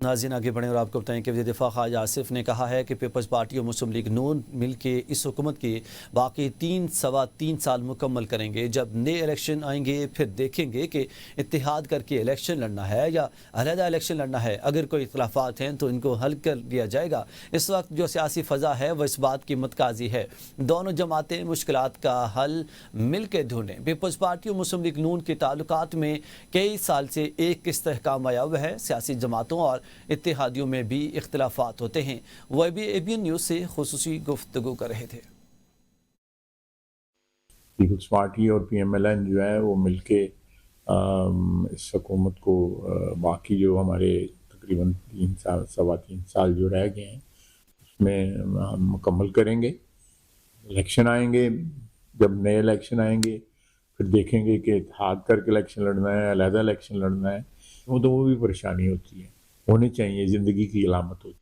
ناظرین آگے بڑھیں اور آپ کو بتائیں کہ وزیر دفاع خواجہ آصف نے کہا ہے کہ پیپلز پارٹی اور مسلم لیگ نون مل کے اس حکومت کے باقی 3 سال مکمل کریں گے. جب نئے الیکشن آئیں گے پھر دیکھیں گے کہ اتحاد کر کے الیکشن لڑنا ہے یا علیحدہ الیکشن لڑنا ہے. اگر کوئی اختلافات ہیں تو ان کو حل کر لیا جائے گا. اس وقت جو سیاسی فضا ہے وہ اس بات کی متقاضی ہے دونوں جماعتیں مشکلات کا حل مل کے ڈھونڈیں. پیپلز پارٹی اور مسلم لیگ نون کے تعلقات میں کئی سال سے ایک استحکام آیا ہوا ہے. سیاسی جماعتوں اور اتحادیوں میں بھی اختلافات ہوتے ہیں. وہ ابھی ABN نیوز سے خصوصی گفتگو کر رہے تھے. پیپلز پارٹی اور PMLN جو ہے وہ مل کے اس حکومت کو باقی جو ہمارے تقریباً 3 سال جو رہ گئے ہیں اس میں ہم مکمل کریں گے. الیکشن آئیں گے, جب نئے الیکشن آئیں گے پھر دیکھیں گے کہ اتحاد کر کے الیکشن لڑنا ہے, علیحدہ الیکشن لڑنا ہے. وہ بھی پریشانی ہوتی ہے, ہونی چاہیے, زندگی کی علامت ہوتی ہے.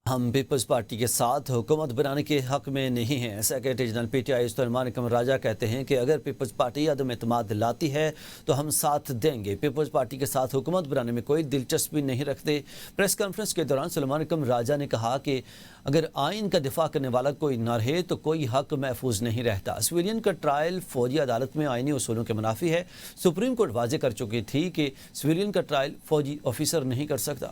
ہم پیپلز پارٹی کے ساتھ حکومت بنانے کے حق میں نہیں ہیں. سیکرٹری جنرل PTI سلیمان اکرم راجہ کہتے ہیں کہ اگر پیپلز پارٹی عدم اعتماد لاتی ہے تو ہم ساتھ دیں گے. پیپلز پارٹی کے ساتھ حکومت بنانے میں کوئی دلچسپی نہیں رکھتے. پریس کانفرنس کے دوران سلیمان اکرم راجہ نے کہا کہ اگر آئین کا دفاع کرنے والا کوئی نہ رہے تو کوئی حق محفوظ نہیں رہتا. سویلین کا ٹرائل فوجی عدالت میں آئینی اصولوں کے منافی ہے. سپریم کورٹ واضح کر چکی تھی کہ سویلین کا ٹرائل فوجی آفیسر نہیں کر سکتا.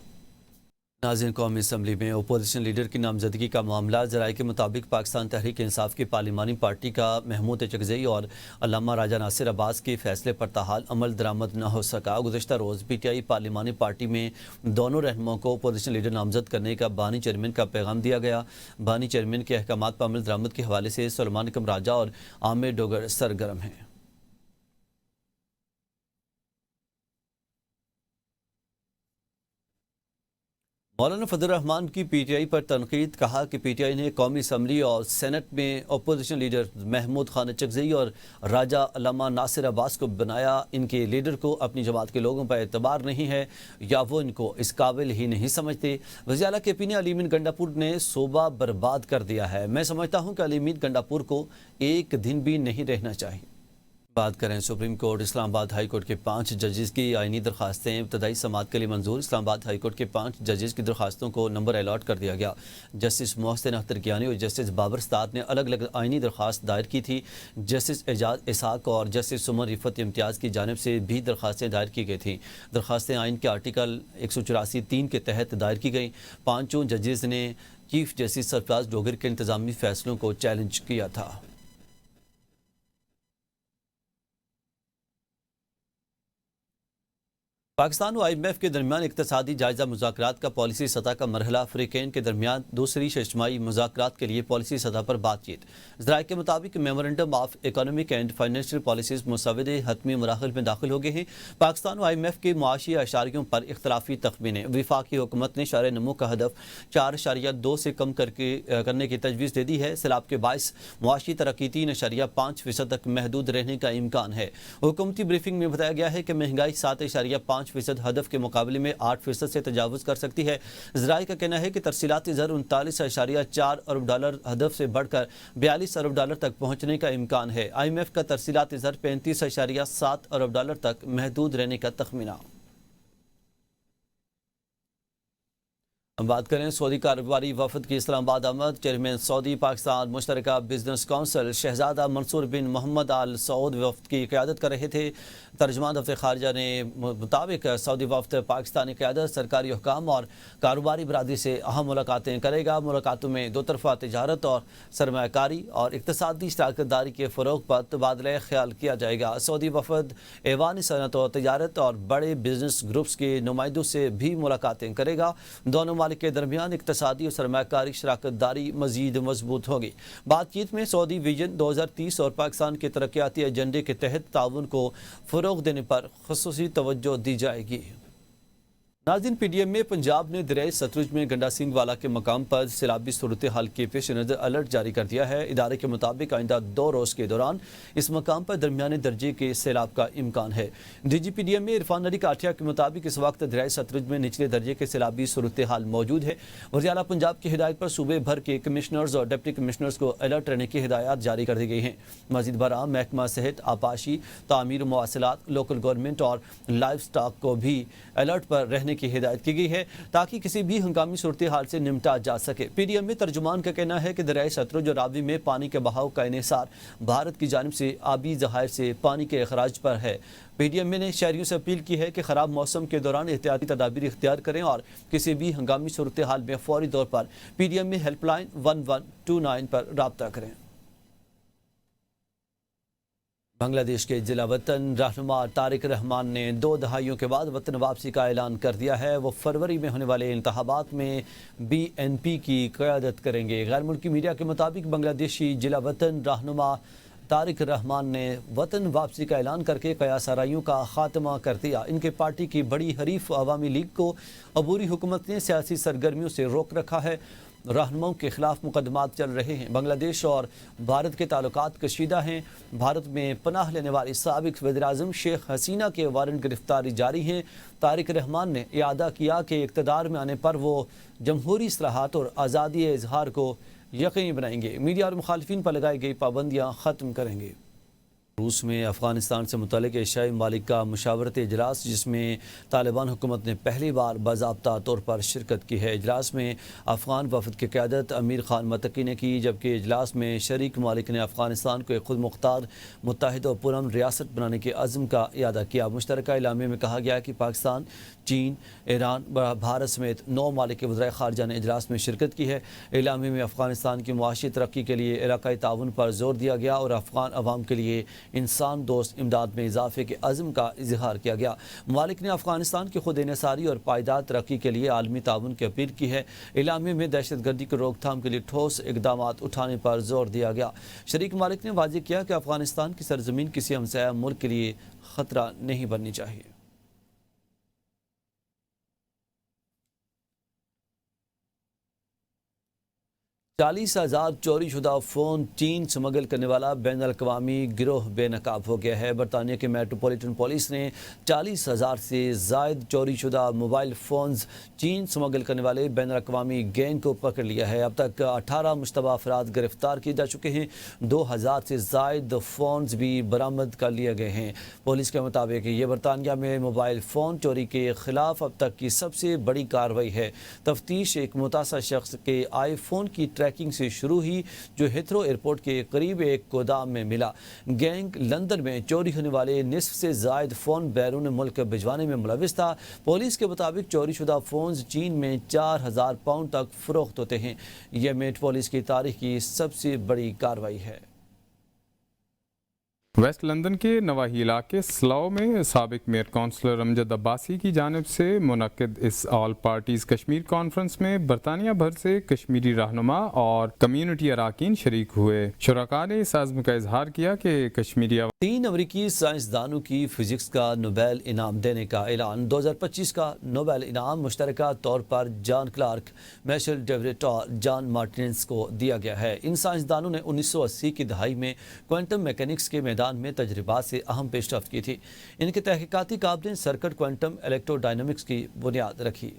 ناظرین, قومی اسمبلی میں اپوزیشن لیڈر کی نامزدگی کا معاملہ. ذرائع کے مطابق پاکستان تحریک انصاف کی پارلیمانی پارٹی کا محمود چکزئی اور علامہ راجہ ناصر عباس کے فیصلے پر تاحال عمل درآمد نہ ہو سکا. گزشتہ روز PTI پارلیمانی پارٹی میں دونوں رہنماؤں کو اپوزیشن لیڈر نامزد کرنے کا بانی چیئرمین کا پیغام دیا گیا. بانی چیئرمین کے احکامات پر عمل درآمد کے حوالے سے سلیمان اکرم راجہ اور عامر ڈوگر سرگرم ہیں. مولانا فضل الرحمان کی PTI پر تنقید. کہا کہ PTI نے قومی اسمبلی اور سینٹ میں اپوزیشن لیڈر محمود خان چکزئی اور راجہ علامہ ناصر عباس کو بنایا. ان کے لیڈر کو اپنی جماعت کے لوگوں پر اعتبار نہیں ہے یا وہ ان کو اس قابل ہی نہیں سمجھتے. وزیر اعلیٰ KP نے علی امین گنڈاپور نے صوبہ برباد کر دیا ہے. میں سمجھتا ہوں کہ علی امین گنڈاپور کو ایک دن بھی نہیں رہنا چاہیے. بات کریں سپریم کورٹ. اسلام آباد ہائی کورٹ کے 5 ججز کی آئینی درخواستیں ابتدائی سماعت کے لیے منظور. اسلام آباد ہائی کورٹ کے 5 ججز کی درخواستوں کو نمبر الاٹ کر دیا گیا. جسٹس محسن اختر کیانی اور جسٹس بابر استاد نے الگ الگ آئینی درخواست دائر کی تھی. جسٹس اعجاز اسحاق اور جسٹس سمر رفت امتیاز کی جانب سے بھی درخواستیں دائر کی گئی تھیں. درخواستیں آئین کے آرٹیکل 184(3) کے تحت دائر کی گئیں. 5 ججز نے چیف جسٹس سرفراز ڈوگر کے انتظامی فیصلوں کو چیلنج کیا تھا. پاکستان و IMF کے درمیان اقتصادی جائزہ مذاکرات کا پالیسی سطح کا مرحلہ. فریقین کے درمیان دوسری اجتماعی مذاکرات کے لیے پالیسی سطح پر بات چیت. ذرائع کے مطابق memorandum of economic and financial policies مسودے حتمی مراحل میں داخل ہو گئے ہیں. پاکستان و IMF کے معاشی اشاریوں پر اختلافی تخمینے. وفاقی حکومت نے شرح نمو کا ہدف 4.2 سے کم کرنے کی تجویز دے دی ہے. سیلاب کے باعث معاشی ترقی 3.5% تک محدود رہنے کا امکان ہے. حکومتی بریفنگ میں بتایا گیا ہے کہ مہنگائی 7.5% ہدف کے مقابلے میں 8% سے تجاوز کر سکتی ہے. ذرائع کا کہنا ہے کہ ترسیلاتی زر 39.4 ارب ڈالر ہدف سے بڑھ کر 42 ارب ڈالر تک پہنچنے کا امکان ہے. IMF کا ترسیلاتی زر 35.7 ارب ڈالر تک محدود رہنے کا تخمینہ. ہم بات کریں سعودی کاروباری وفد کی اسلام آباد آمد. چیئرمین سعودی پاکستان مشترکہ بزنس کونسل شہزادہ منصور بن محمد آل سعود وفد کی قیادت کر رہے تھے. ترجمان دفتر خارجہ نے مطابق سعودی وفد پاکستانی قیادت سرکاری حکام اور کاروباری برادری سے اہم ملاقاتیں کرے گا. ملاقاتوں میں دو طرفہ تجارت اور سرمایہ کاری اور اقتصادی شراکت داری کے فروغ پر تبادلہ خیال کیا جائے گا. سعودی وفد ایوان صنعت و تجارت اور بڑے بزنس گروپس کے نمائندوں سے بھی ملاقاتیں کرے گا. دونوں کے درمیان اقتصادی اور سرمایہ کاری شراکت داری مزید مضبوط ہوگی. بات چیت میں سعودی ویژن 2030 اور پاکستان کے ترقیاتی ایجنڈے کے تحت تعاون کو فروغ دینے پر خصوصی توجہ دی جائے گی. ناظرین, PDM میں پنجاب نے دریائے ستلج میں گنڈا سنگھ والا کے مقام پر سیلابی صورتحال کے پیش نظر الرٹ جاری کر دیا ہے. ادارے کے مطابق آئندہ 2 روز کے دوران اس مقام پر درمیانے درجے کے سیلاب کا امکان ہے. DG PDM میں عرفان علی کاٹھیا کے مطابق اس وقت دریائے ستلج میں نچلے درجے کے سیلابی صورتحال موجود ہے. وزیر اعلیٰ پنجاب کی ہدایت پر صوبے بھر کے کمشنرز اور ڈپٹی کمشنرز کو الرٹ رہنے کی ہدایات جاری کر دی گئی ہیں. مزید برآں محکمہ صحت, آبپاشی, تعمیر و مواصلات, لوکل گورنمنٹ اور لائف سٹاک کو بھی الرٹ پر رہنے کی ہدایت کی گئی ہے تاکہ کسی بھی ہنگامی صورتحال سے نمٹا جا سکے۔ پی ڈی ایم میں ترجمان کا کہنا ہے کہ دریائے ستلج اور راوی میں پانی کے بہاؤ کا انحصار بھارت کی جانب سے آبی ذخائر سے پانی کے اخراج پر ہے۔ پی ڈی ایم نے شہریوں سے اپیل کی ہے کہ خراب موسم کے دوران احتیاطی تدابیر اختیار کریں اور کسی بھی ہنگامی صورتحال میں فوری طور پر پی ڈی ایم میں ہیلپ لائن 1129 پر رابطہ کریں۔ بنگلہ دیش کے ضلع وطن رہنما طارق رحمان نے 2 دہائیوں کے بعد وطن واپسی کا اعلان کر دیا ہے۔ وہ فروری میں ہونے والے انتخابات میں بی این پی کی قیادت کریں گے۔ غیر ملکی میڈیا کے مطابق بنگلہ دیشی ضلع وطن رہنما طارق رحمان نے وطن واپسی کا اعلان کر کے قیاس آرائیوں کا خاتمہ کر دیا۔ ان کے پارٹی کی بڑی حریف عوامی لیگ کو عبوری حکومت نے سیاسی سرگرمیوں سے روک رکھا ہے۔ رہنماؤں کے خلاف مقدمات چل رہے ہیں۔ بنگلہ دیش اور بھارت کے تعلقات کشیدہ ہیں۔ بھارت میں پناہ لینے والی سابق وزیر اعظم شیخ حسینہ کے وارنٹ گرفتاری جاری ہیں۔ طارق رحمان نے اعادہ کیا کہ اقتدار میں آنے پر وہ جمہوری اصلاحات اور آزادی اظہار کو یقینی بنائیں گے، میڈیا اور مخالفین پر لگائی گئی پابندیاں ختم کریں گے۔ روس میں افغانستان سے متعلق ایشیائی ممالک کا مشاورتی اجلاس، جس میں طالبان حکومت نے پہلی بار باضابطہ طور پر شرکت کی ہے۔ اجلاس میں افغان وفد کی قیادت امیر خان متقی نے کی، جبکہ اجلاس میں شریک ممالک نے افغانستان کو ایک خود مختار متحد و پرامن ریاست بنانے کے عزم کا اعادہ کیا۔ مشترکہ اعلامیے میں کہا گیا کہ پاکستان، چین، ایران، بھارت سمیت 9 ممالک کے وزرائے خارجہ نے اجلاس میں شرکت کی ہے۔ اعلامیے میں افغانستان کی معاشی ترقی کے لیے علاقائی تعاون پر زور دیا گیا اور افغان عوام کے لیے انسان دوست امداد میں اضافے کے عزم کا اظہار کیا گیا۔ ممالک نے افغانستان کی خود انحصاری اور پائیدار ترقی کے لیے عالمی تعاون کی اپیل کی ہے۔ اعلامیے میں دہشت گردی کی روک تھام کے لیے ٹھوس اقدامات اٹھانے پر زور دیا گیا۔ شریک ممالک نے واضح کیا کہ افغانستان کی سرزمین کسی ہمسایہ ملک کے لیے خطرہ نہیں بننی چاہیے۔ 40,000 چوری شدہ فون چین سمگل کرنے والا بین الاقوامی گروہ بے نقاب ہو گیا ہے۔ برطانیہ کے میٹروپولیٹن پولیس نے 40,000 سے زائد چوری شدہ موبائل فونز چین سمگل کرنے والے بین الاقوامی گینگ کو پکڑ لیا ہے۔ اب تک 18 مشتبہ افراد گرفتار کیے جا چکے ہیں۔ 2,000 سے زائد فونز بھی برآمد کر لیے گئے ہیں۔ پولیس کے مطابق یہ برطانیہ میں موبائل فون چوری کے خلاف اب تک کی سب سے بڑی کارروائی ہے۔ تفتیش ایک متاثرہ شخص کے آئی فون کی ٹریکنگ سے شروع ہوئی، جو ہیتھرو ایئرپورٹ کے قریب ایک گودام میں ملا۔ گینگ لندن میں چوری ہونے والے نصف سے زائد فون بیرون ملک بھجوانے میں ملوث تھا۔ پولیس کے مطابق چوری شدہ فونز چین میں 4,000 پاؤنڈ تک فروخت ہوتے ہیں۔ یہ میٹ پولیس کی تاریخ کی سب سے بڑی کارروائی ہے۔ ویسٹ لندن کے نواحی علاقے سلاؤ میں سابق میئر کونسلر امجد عباسی کی جانب سے منعقد اس آل پارٹیز کشمیر کانفرنس میں برطانیہ بھر سے کشمیری رہنما اور کمیونٹی اراکین شریک ہوئے۔ شرکاء نے اس عزم کا اظہار کیا کہ کشمیری 3 امریکی سائنسدانوں کی فزکس کا نوبیل انعام دینے کا اعلان۔ 2025 کا نوبیل انعام مشترکہ طور پر جان کلارک، میشل ڈیوڈ اور جان مارٹینز کو دیا گیا ہے۔ ان سائنسدانوں نے 1980 کی دہائی میں کوانٹم میکینکس کے میدان میں تجربات سے اہم پیش رفت کی تھی۔ ان کے تحقیقاتی کام نے سرکٹ کوانٹم الیکٹرو ڈائنامکس کی بنیاد رکھی۔